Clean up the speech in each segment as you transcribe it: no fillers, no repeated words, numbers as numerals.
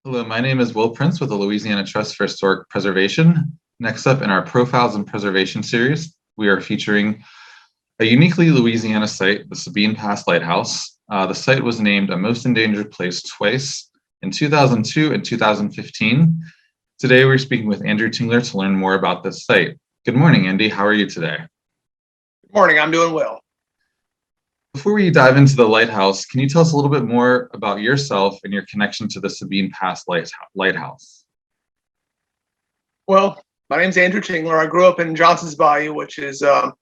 Hello, my name is Will Prince with the Louisiana Trust for Historic Preservation. Next up in our Profiles in Preservation series, we are featuring a uniquely Louisiana site, the Sabine Pass Lighthouse. The site was named a Most Endangered Place twice, in 2002 and 2015. Today we're speaking with Andrew Tingler to learn more about this site. Good morning, Andy. How are you today? Good morning. I'm doing well. Before we dive into the lighthouse, can you tell us a little bit more about yourself and your connection to the Sabine Pass Lighthouse? Well, my name's Andrew Tingler. I grew up in Johnson's Bayou, which is the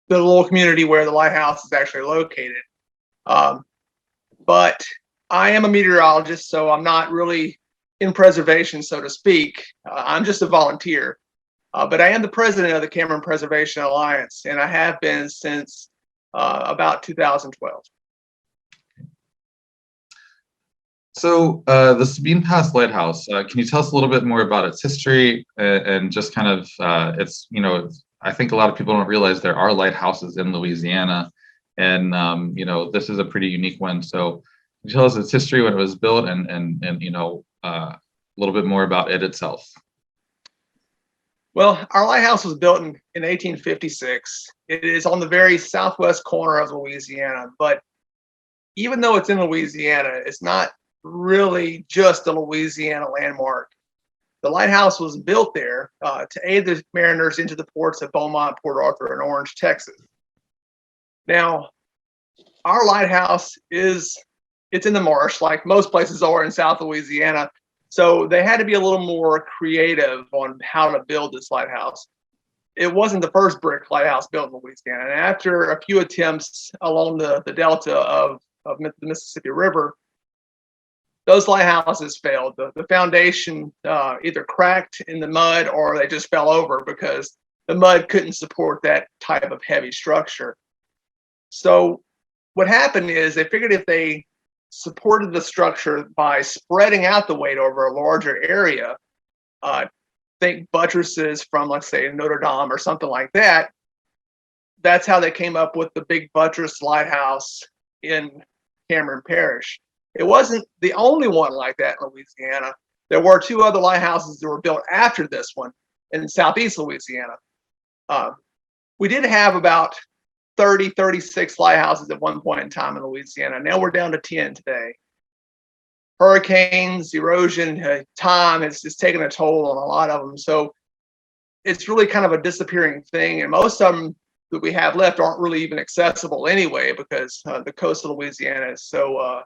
little community where the lighthouse is actually located. But I am a meteorologist, so I'm not really in preservation, so to speak. I'm just a volunteer. But I am the president of the Cameron Preservation Alliance, and I have been since about 2012. So the Sabine Pass Lighthouse, can you tell us a little bit more about its history and just kind of I think a lot of people don't realize there are lighthouses in Louisiana, and this is a pretty unique one. So can you tell us its history, when it was built, and a little bit more about it itself? Well, our lighthouse was built in 1856. It is on the very southwest corner of Louisiana, but even though it's in Louisiana, it's not really just a Louisiana landmark. The lighthouse was built there to aid the mariners into the ports of Beaumont, Port Arthur, and Orange, Texas. Now, our lighthouse it's in the marsh, like most places are in South Louisiana. So they had to be a little more creative on how to build this lighthouse. It wasn't the first brick lighthouse built in Louisiana. And after a few attempts along the delta of the Mississippi River, those lighthouses failed. The foundation either cracked in the mud or they just fell over because the mud couldn't support that type of heavy structure. So what happened is they figured if they supported the structure by spreading out the weight over a larger area, think buttresses from, let's say, Notre Dame or something like that. That's how they came up with the big buttress lighthouse in Cameron Parish. It wasn't the only one like that in Louisiana. There were two other lighthouses that were built after this one in southeast Louisiana. We did have about 36 lighthouses at one point in time in Louisiana. Now we're down to 10 today. Hurricanes, erosion, time has taken a toll on a lot of them. So it's really kind of a disappearing thing. And most of them that we have left aren't really even accessible anyway, because the coast of Louisiana is so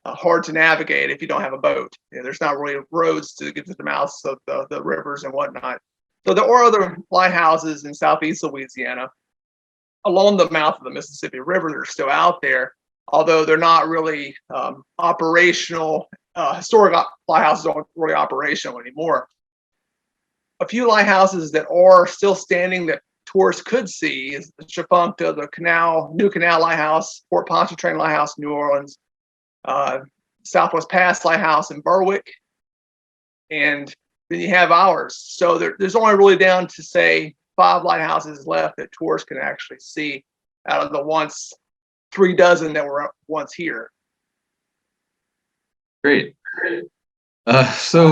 hard to navigate if you don't have a boat. There's not really roads to get to the mouths of the rivers and whatnot. So there are other lighthouses in southeast Louisiana along the mouth of the Mississippi River that are still out there, although they're not really operational. Historic lighthouses aren't really operational anymore. A few lighthouses that are still standing that tourists could see is the Chafuncta, the New Canal Lighthouse, Fort Pontchartrain Lighthouse, New Orleans, Southwest Pass Lighthouse in Berwick, and then you have ours. So there's only really down to, say, 5 lighthouses left that tourists can actually see out of the once 3 dozen that were once here. Great. Like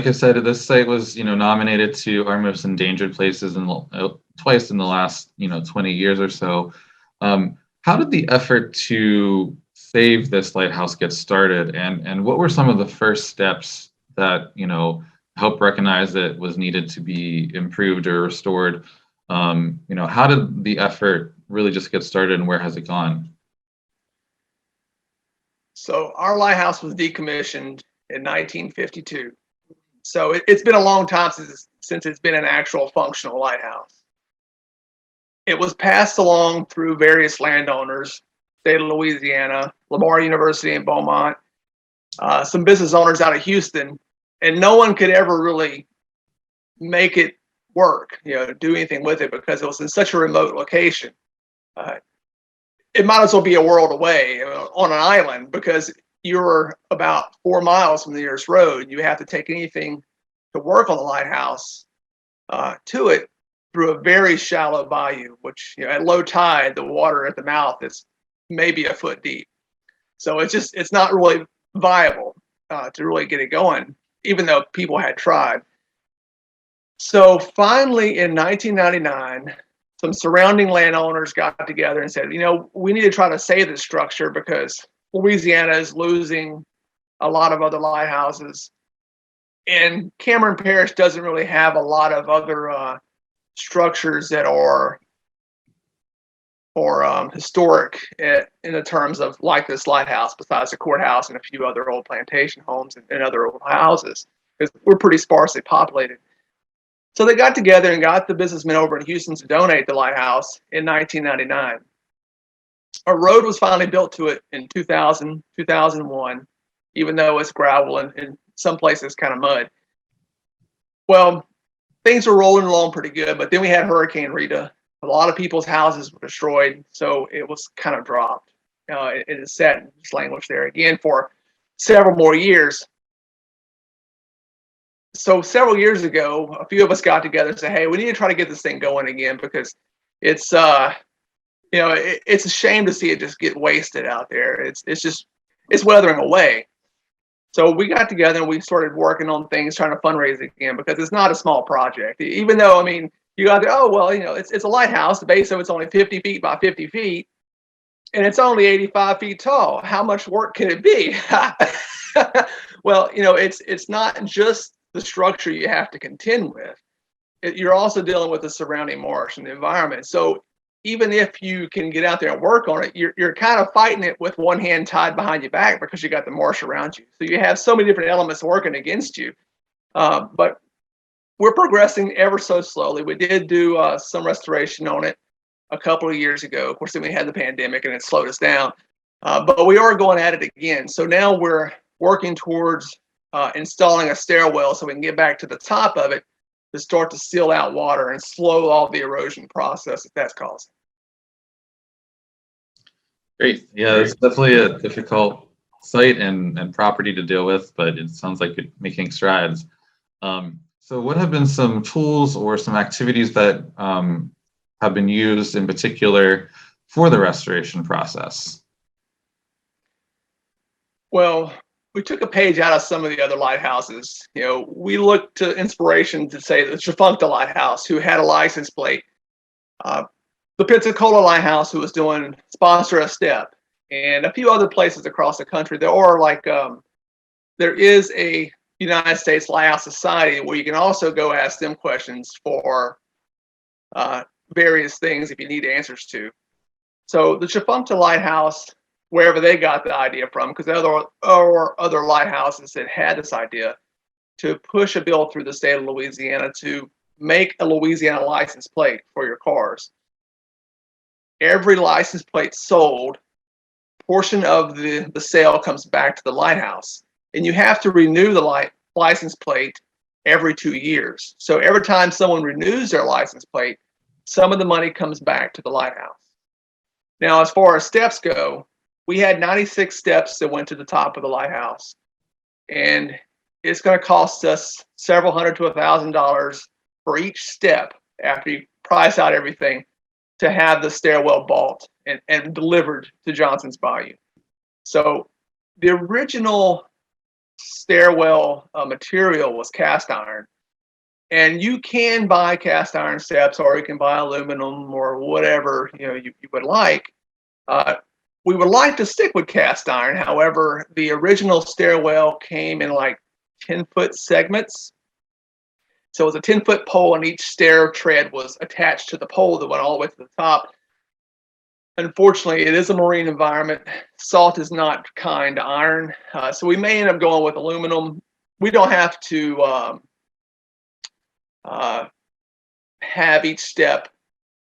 I said, this site was, nominated to our most endangered places twice in the last, 20 years or so. How did the effort to save this lighthouse get started, and what were some of the first steps that, helped recognize that it was needed to be improved or restored? How did the effort really just get started, and where has it gone? So our lighthouse was decommissioned in 1952. So it's been a long time since it's been an actual functional lighthouse. It was passed along through various landowners, state of Louisiana, Lamar University in Beaumont, some business owners out of Houston, and no one could ever really make it work, do anything with it, because it was in such a remote location. It might as well be a world away on an island, because you're about 4 miles from the nearest road. You have to take anything to work on the lighthouse to it through a very shallow bayou, which at low tide, the water at the mouth is maybe a foot deep. So it's not really viable. to really get it going, even though people had tried. So finally, in 1999, some surrounding landowners got together and said, we need to try to save this structure because Louisiana is losing a lot of other lighthouses. And Cameron Parish doesn't really have a lot of other structures that are historic in the terms of like this lighthouse, besides the courthouse and a few other old plantation homes and other old houses, because we're pretty sparsely populated. So they got together and got the businessmen over in Houston to donate the lighthouse in 1999. A road was finally built to it in 2000, 2001, even though it's gravel and in some places kind of mud. Well, things were rolling along pretty good, but then we had Hurricane Rita. A lot of people's houses were destroyed, so it was kind of dropped. It is set in this language there again for several more years. So several years ago, a few of us got together and said, "Hey, we need to try to get this thing going again because it's it's a shame to see it just get wasted out there. It's weathering away." So we got together and we started working on things, trying to fundraise again because it's not a small project. Even though, I mean, you got to, oh well, it's a lighthouse. The base of it's only 50 feet by 50 feet, and it's only 85 feet tall. How much work can it be? Well, it's not just the structure you have to contend with. You're also dealing with the surrounding marsh and the environment. So even if you can get out there and work on it, you're kind of fighting it with one hand tied behind your back because you got the marsh around you. So you have so many different elements working against you. But we're progressing ever so slowly. We did do some restoration on it a couple of years ago. Of course, then we had the pandemic and it slowed us down. But we are going at it again. So now we're working towards installing a stairwell so we can get back to the top of it to start to seal out water and slow all the erosion process that that's causing. Great. Yeah, it's definitely a difficult site and property to deal with, but it sounds like you're making strides. So what have been some tools or some activities that have been used in particular for the restoration process? Well, we took a page out of some of the other lighthouses. We looked to inspiration to say the Tchefuncte Lighthouse, who had a license plate. The Pensacola Lighthouse, who was doing Sponsor a Step, and a few other places across the country. There is a United States Lighthouse Society where you can also go ask them questions for various things if you need answers to. So the Tchefuncte Lighthouse, wherever they got the idea from, because there are other lighthouses that had this idea to push a bill through the state of Louisiana to make a Louisiana license plate for your cars. Every license plate sold, portion of the sale comes back to the lighthouse. And you have to renew the license plate every 2 years. So every time someone renews their license plate, some of the money comes back to the lighthouse. Now, as far as steps go, we had 96 steps that went to the top of the lighthouse. And it's going to cost us several hundred to $1,000 for each step after you price out everything to have the stairwell bought and delivered to Johnson's Bayou. So the original stairwell material was cast iron. And you can buy cast iron steps, or you can buy aluminum or whatever you would like. We would like to stick with cast iron. However, the original stairwell came in like 10-foot segments. So it was a 10-foot pole, and each stair tread was attached to the pole that went all the way to the top. Unfortunately, it is a marine environment. Salt is not kind to iron. So we may end up going with aluminum. We don't have to have each step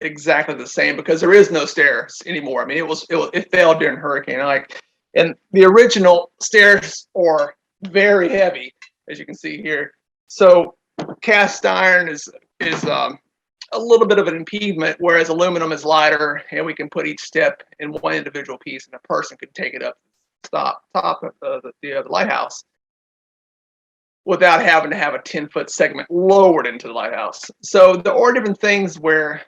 exactly the same because there is no stairs anymore. I mean, it failed during Hurricane Ike, and the original stairs are very heavy, as you can see here. So cast iron is a little bit of an impediment, whereas aluminum is lighter, and we can put each step in one individual piece, and a person can take it up to the top of the lighthouse without having to have a 10-foot segment lowered into the lighthouse. So there are different things where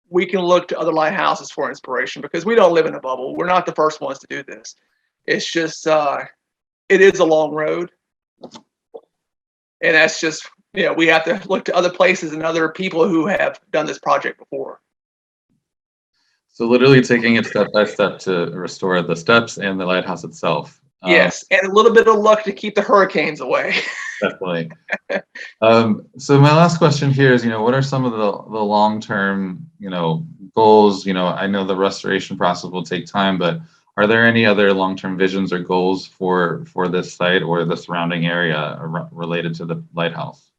we can look to other lighthouses for inspiration because we don't live in a bubble. We're not the first ones to do this. It's just, it is a long road. And that's just, we have to look to other places and other people who have done this project before. So literally taking it step by step to restore the steps and the lighthouse itself. Yes, and a little bit of luck to keep the hurricanes away. Definitely. So my last question here is, what are some of the long-term, goals? I know the restoration process will take time, but are there any other long-term visions or goals for this site or the surrounding area related to the lighthouse?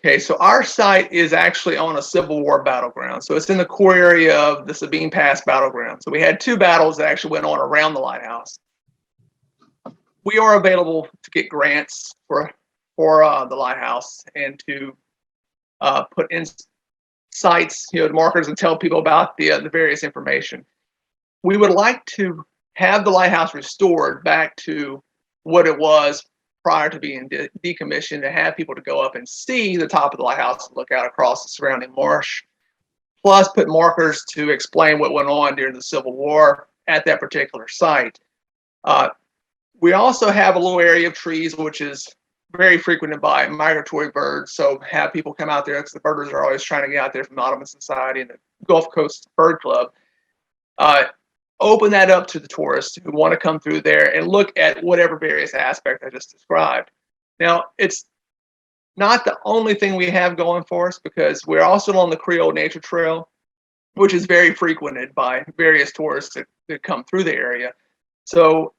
Okay, so our site is actually on a Civil War battleground. So it's in the core area of the Sabine Pass battleground. So we had two battles that actually went on around the lighthouse. We are available to get grants for the lighthouse and to put in sites, markers, and tell people about the various information. We would like to have the lighthouse restored back to what it was prior to being decommissioned, to have people to go up and see the top of the lighthouse and look out across the surrounding marsh, plus put markers to explain what went on during the Civil War at that particular site. We also have a little area of trees, which is very frequented by migratory birds. So have people come out there, because the birders are always trying to get out there from the Ottoman Society and the Gulf Coast Bird Club. Open that up to the tourists who want to come through there and look at whatever various aspect I just described. Now, it's not the only thing we have going for us, because we're also on the Creole Nature Trail, which is very frequented by various tourists that come through the area. So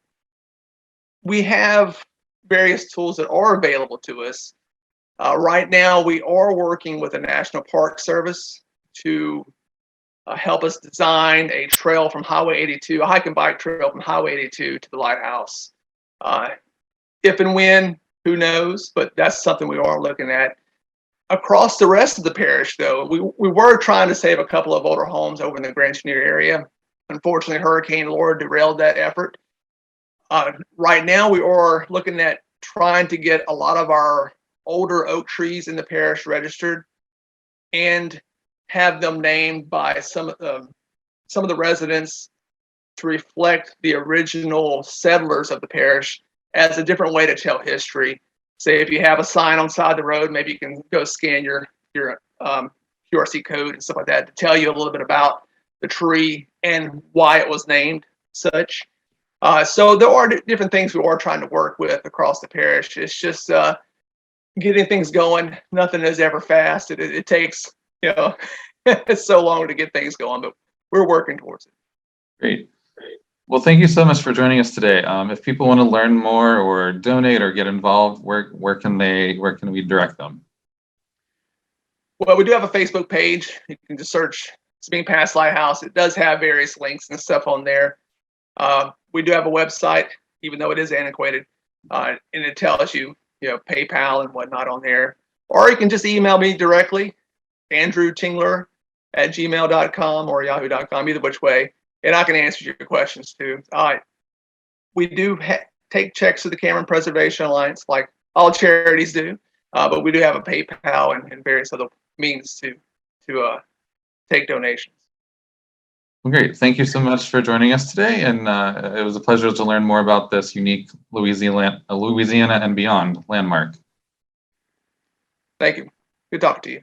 we have various tools that are available to us. Right now, we are working with the National Park Service to help us design a trail from Highway 82, a hike and bike trail from Highway 82 to the lighthouse. If and when, who knows, but that's something we are looking at. Across the rest of the parish, though, we were trying to save a couple of older homes over in the Grand Chenier area. Unfortunately, Hurricane Laura derailed that effort. Right now, we are looking at trying to get a lot of our older oak trees in the parish registered and have them named by some of the residents to reflect the original settlers of the parish as a different way to tell history. Say if you have a sign on the side of the road, maybe you can go scan your QRC code and stuff like that to tell you a little bit about the tree and why it was named such. So there are different things we are trying to work with across the parish. It's just getting things going. Nothing is ever fast. It takes, it's so long to get things going, but we're working towards it. Great. Well, thank you so much for joining us today. If people want to learn more or donate or get involved, where can we direct them? Well, we do have a Facebook page. You can just search Sabine Pass Lighthouse. It does have various links and stuff on there. We do have a website, even though it is antiquated, and it tells you, PayPal and whatnot on there. Or you can just email me directly, Andrew Tingler @gmail.com or yahoo.com, either which way, and I can answer your questions too. We do take checks to the Cameron Preservation Alliance, like all charities do, but we do have a PayPal and various other means to take donations. Well, great. Thank you so much for joining us today, and it was a pleasure to learn more about this unique Louisiana and beyond landmark. Thank you. Good talking to you.